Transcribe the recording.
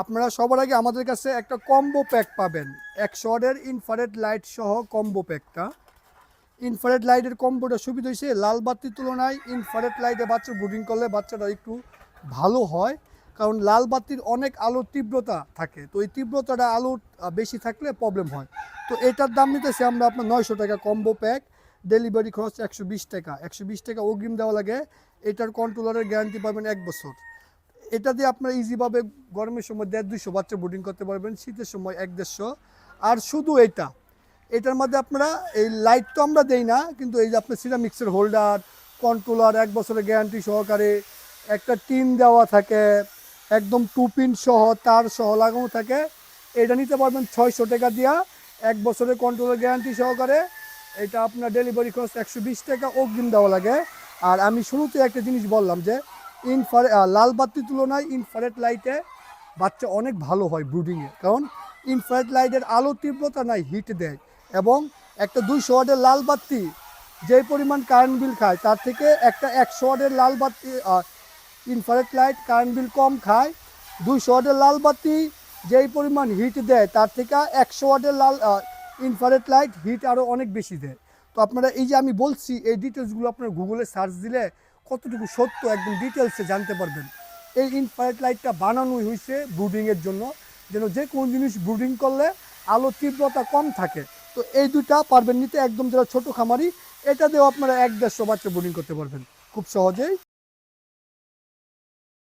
আপনারা সবার আগে আমাদের কাছে একটা কম্বো প্যাক পাবেন 100 ওয়াটের ইনফ্রারেড লাইট সহ কম্বো প্যাকটা। ইনফ্রারেড লাইটের কম্বোটা সুবিধা হয়েছে লাল বাতির তুলনায় ইনফ্রারেড লাইটে বাচ্চা ব্রুডিং করলে বাচ্চাটা একটু ভালো হয়, কারণ লাল বাতির অনেক আলোর তীব্রতা থাকে, তো এই তীব্রতাটা আলোর বেশি থাকলে প্রবলেম হয়। তো এটার দাম নিতেছি আমরা আপনার 900 টাকা কম্বো প্যাক, ডেলিভারি খরচ 120 টাকা, 120 টাকা অগ্রিম দেওয়া লাগে। এটার কন্ট্রোলারের গ্যারান্টি পাবেন 1 বছর। এটা দিয়ে আপনারা ইজিভাবে গরমের সময় 150-200 বাচ্চা ব্রুডিং করতে পারবেন, শীতের সময় 1-150। আর শুধু এটার মধ্যে আপনারা এই লাইট তো আমরা দেই না, কিন্তু এই যে আপনার সিরামিক্সের হোল্ডার, কন্ট্রোলার 1 বছরের গ্যারান্টি সহকারে, একটা টিন দেওয়া থাকে, একদম 2 পিন সহ তার সহ লাগানো থাকে। এটা নিতে পারবেন 600 টাকা দিয়া, 1 বছরের কন্ট্রোলার গ্যারান্টি সহকারে। এটা আপনার ডেলিভারি খরচ 120 টাকা অগ্রিম দেওয়া লাগে। আর আমি শুরুতে একটা জিনিস বললাম যে লাল বাতির তুলনায় ইনফ্রারেড লাইটে বাচ্চা অনেক ভালো হয় ব্রুডিংয়ে, কারণ ইনফ্রারেড লাইটের আলো তীব্রতা নাই, হিট দেয়। এবং একটা 200 ওয়াটের লাল বাতি যে পরিমাণ কারেন্ট বিল খায়, তার থেকে একটা 100 ওয়াটের লাল বাতি ইনফ্রারেড লাইট কারেন্ট বিল কম খায়। 200 ওয়াটের লাল বাতি যেই পরিমাণ হিট দেয়, তার থেকে 100 ওয়াটের ইনফ্রারেড লাইট হিট আরও অনেক বেশি দেয়। তো আপনারা এই যে আমি বলছি এই ডিটেলসগুলো আপনারা গুগলে সার্চ দিলে কতটুকু সত্য একদম ডিটেলসে জানতে পারবেন। এই ইনফ্রারেড লাইটটা বানানোই হয়েছে ব্রুডিংয়ের জন্য, যেন যে কোনো জিনিস ব্রুডিং করলে আলো তীব্রতা কম থাকে। তো এই দুইটা পারবেন নিতে, একদম যারা ছোটো খামারি, এটা দিয়েও আপনারা 1-150 বাচ্চা ব্রুডিং করতে পারবেন খুব সহজেই।